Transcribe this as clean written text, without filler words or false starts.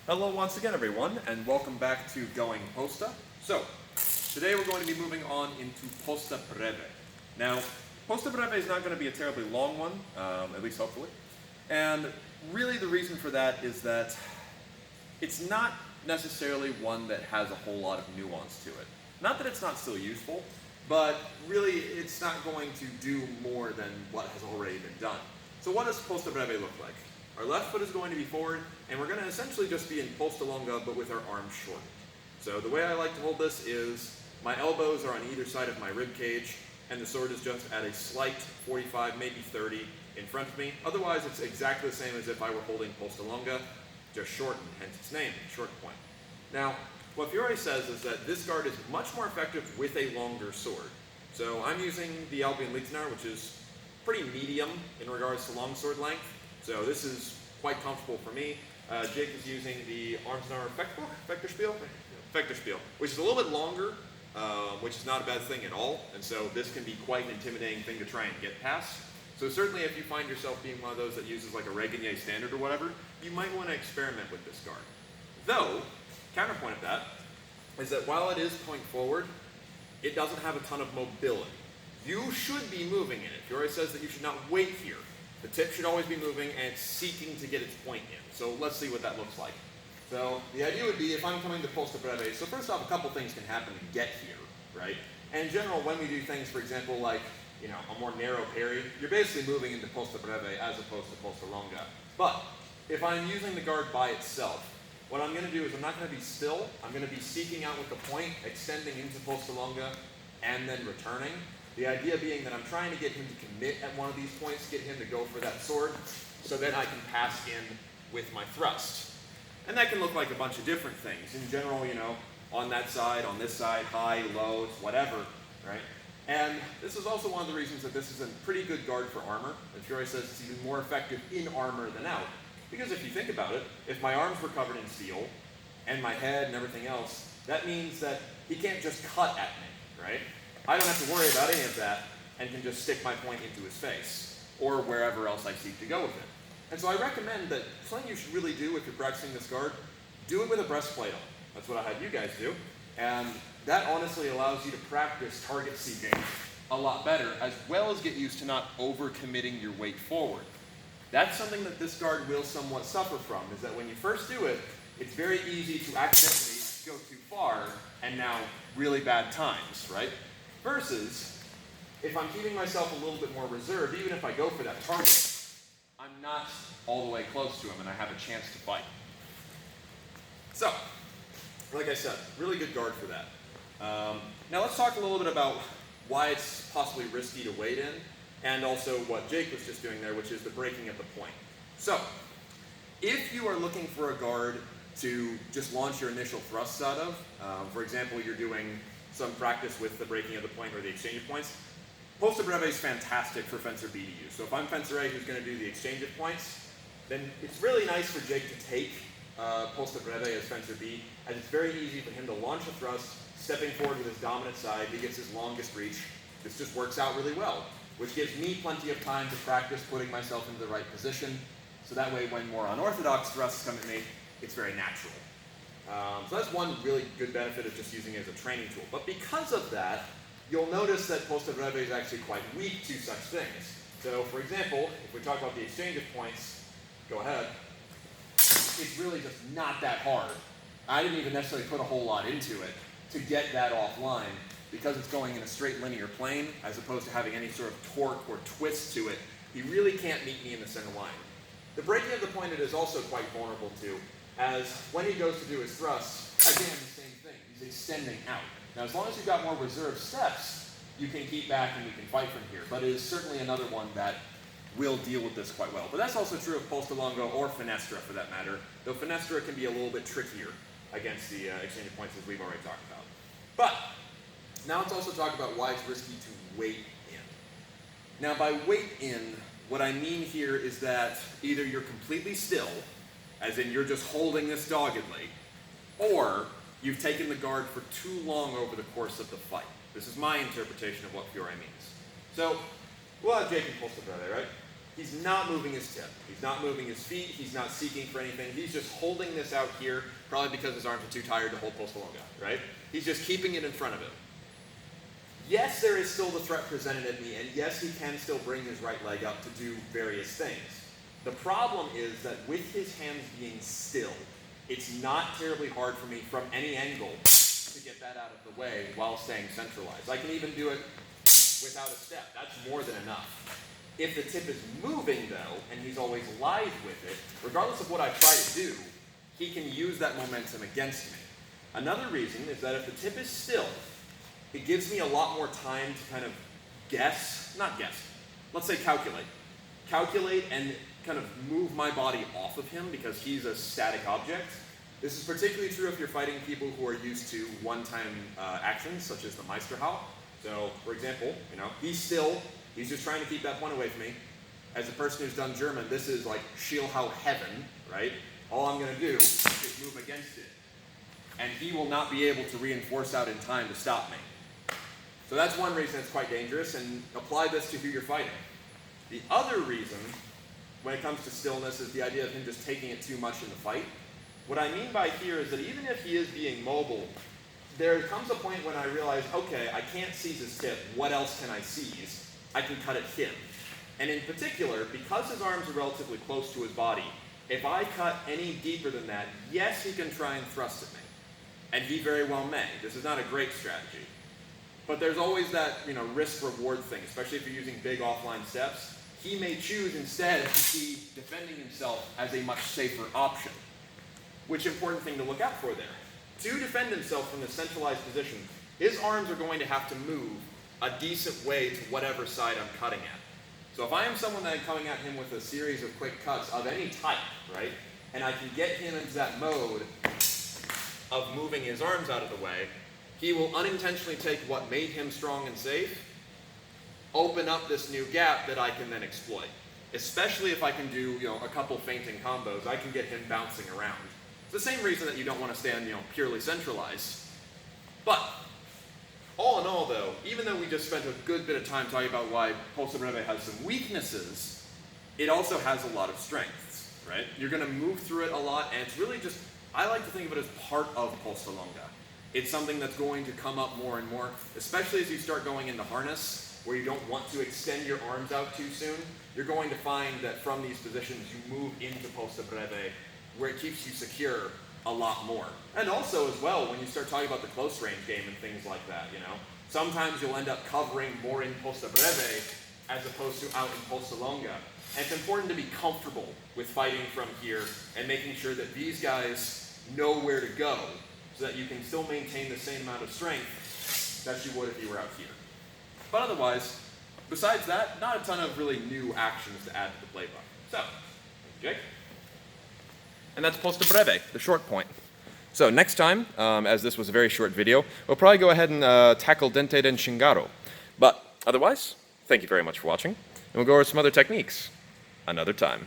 Hello once again everyone, and welcome back to Going Posta. So, today we're going to be moving on into Posta Breve. Now, Posta Breve is not going to be a terribly long one, at least hopefully. And really the reason for that is that it's not necessarily one that has a whole lot of nuance to it. Not that it's not still useful, but really it's not going to do more than what has already been done. So what does Posta Breve look like? Our left foot is going to be forward, and we're going to essentially just be in posta longa, but with our arms shortened. So the way I like to hold this is my elbows are on either side of my rib cage, and the sword is just at a slight 45, maybe 30 in front of me. Otherwise, it's exactly the same as if I were holding posta longa, just shortened, hence its name, short point. Now, what Fiore says is that this guard is much more effective with a longer sword. So I'm using the Albion Leitner, which is pretty medium in regards to longsword length. So this is quite comfortable for me. Jake is using the Armsnar Fechterspiel, which is a little bit longer, which is not a bad thing at all. And so this can be quite an intimidating thing to try and get past. So certainly if you find yourself being one of those that uses like a Regnier standard or whatever, you might want to experiment with this guard. Though, counterpoint of that is that while it is point forward, it doesn't have a ton of mobility. You should be moving in it. Fiore says that you should not wait here. The tip should always be moving and it's seeking to get its point in. So let's see what that looks like. So the idea would be if I'm coming to Posta Breve, so first off, a couple things can happen to get here, right? And in general, when we do things, for example, like, a more narrow parry, you're basically moving into Posta Breve as opposed to Posta Longa. But if I'm using the guard by itself, what I'm going to do is I'm not going to be still. I'm going to be seeking out with the point, extending into Posta Longa, and then returning. The idea being that I'm trying to get him to commit at one of these points, get him to go for that sword, so then I can pass in with my thrust. And that can look like a bunch of different things. In general, on that side, on this side, high, low, whatever, right? And this is also one of the reasons that this is a pretty good guard for armor. And Fiore says it's even more effective in armor than out. Because if you think about it, if my arms were covered in steel, and my head and everything else, that means that he can't just cut at me, right? I don't have to worry about any of that and can just stick my point into his face or wherever else I seek to go with it. And so I recommend that something you should really do if you're practicing this guard, do it with a breastplate on. That's what I had you guys do. And that honestly allows you to practice target seeking a lot better, as well as get used to not overcommitting your weight forward. That's something that this guard will somewhat suffer from, is that when you first do it, it's very easy to accidentally go too far and now really bad times, right? Versus, if I'm keeping myself a little bit more reserved, even if I go for that target, I'm not all the way close to him and I have a chance to fight. So, like I said, really good guard for that. Now let's talk a little bit about why it's possibly risky to wait in, and also what Jake was just doing there, which is the breaking at the point. So, if you are looking for a guard to just launch your initial thrusts out of, for example, you're doing some practice with the breaking of the point or the exchange of points, Posta Breve is fantastic for Fencer B to use. So if I'm Fencer A who's going to do the exchange of points, then it's really nice for Jake to take Posta Breve as Fencer B, as it's very easy for him to launch a thrust, stepping forward with his dominant side, he gets his longest reach. This just works out really well, which gives me plenty of time to practice putting myself into the right position, so that way when more unorthodox thrusts come at me, it's very natural. So that's one really good benefit of just using it as a training tool. But because of that, you'll notice that Posta Breve is actually quite weak to such things. So for example, if we talk about the exchange of points, go ahead, it's really just not that hard. I didn't even necessarily put a whole lot into it to get that offline, because it's going in a straight linear plane, as opposed to having any sort of torque or twist to it. He really can't meet me in the center line. The breaking of the point it is also quite vulnerable to, as when he goes to do his thrust, again, the same thing. He's extending out. Now, as long as you've got more reserved steps, you can keep back and you can fight from here. But it is certainly another one that will deal with this quite well. But that's also true of Posta Longa or Finestra, for that matter, though Finestra can be a little bit trickier against the exchange of points, as we've already talked about. But now let's also talk about why it's risky to wait in. Now, by wait in, what I mean here is that either you're completely still, as in you're just holding this doggedly, or you've taken the guard for too long over the course of the fight. This is my interpretation of what Fiore means. So, we'll have Jake and Posta Breve, right? He's not moving his tip. He's not moving his feet. He's not seeking for anything. He's just holding this out here, probably because his arms are too tired to hold Posta Longa, right? He's just keeping it in front of him. Yes, there is still the threat presented at me, and yes, he can still bring his right leg up to do various things. The problem is that with his hands being still, it's not terribly hard for me from any angle to get that out of the way while staying centralized. I can even do it without a step. That's more than enough. If the tip is moving, though, and he's always live with it, regardless of what I try to do, he can use that momentum against me. Another reason is that if the tip is still, it gives me a lot more time to kind of let's say calculate. Calculate and kind of move my body off of him because he's a static object. This is particularly true if you're fighting people who are used to one-time actions, such as the Meisterhau. So, for example, he's just trying to keep that point away from me. As a person who's done German, this is like Schielhau heaven, right? All I'm going to do is move against it. And he will not be able to reinforce out in time to stop me. So that's one reason it's quite dangerous, and apply this to who you're fighting. The other reason, when it comes to stillness, is the idea of him just taking it too much in the fight. What I mean by here is that even if he is being mobile, there comes a point when I realize, okay, I can't seize his tip. What else can I seize? I can cut at him. And in particular, because his arms are relatively close to his body, if I cut any deeper than that, yes, he can try and thrust at me. And he very well may. This is not a great strategy. But there's always that, risk-reward thing, especially if you're using big offline steps. He may choose instead to see defending himself as a much safer option. Which important thing to look out for there? To defend himself from the centralized position, his arms are going to have to move a decent way to whatever side I'm cutting at. So if I am someone that I'm coming at him with a series of quick cuts of any type, right, and I can get him into that mode of moving his arms out of the way, he will unintentionally take what made him strong and safe, open up this new gap that I can then exploit. Especially if I can do, a couple feinting combos, I can get him bouncing around. It's the same reason that you don't want to stand, purely centralized. But, all in all though, even though we just spent a good bit of time talking about why Posta Breve has some weaknesses, it also has a lot of strengths, right? You're going to move through it a lot, and it's really just, I like to think of it as part of Posta Longa. It's something that's going to come up more and more, especially as you start going into harness, where you don't want to extend your arms out too soon. You're going to find that from these positions, you move into Posta Breve, where it keeps you secure a lot more. And also as well, when you start talking about the close range game and things like that, sometimes you'll end up covering more in Posta Breve as opposed to out in Posta Longa. And it's important to be comfortable with fighting from here and making sure that these guys know where to go so that you can still maintain the same amount of strength that you would if you were out here. But otherwise, besides that, not a ton of really new actions to add to the playbook. So, thank you, Jake. And that's Posta Breve, the short point. So next time, as this was a very short video, we'll probably go ahead and tackle Dente den Shingaro. But otherwise, thank you very much for watching, and we'll go over some other techniques another time.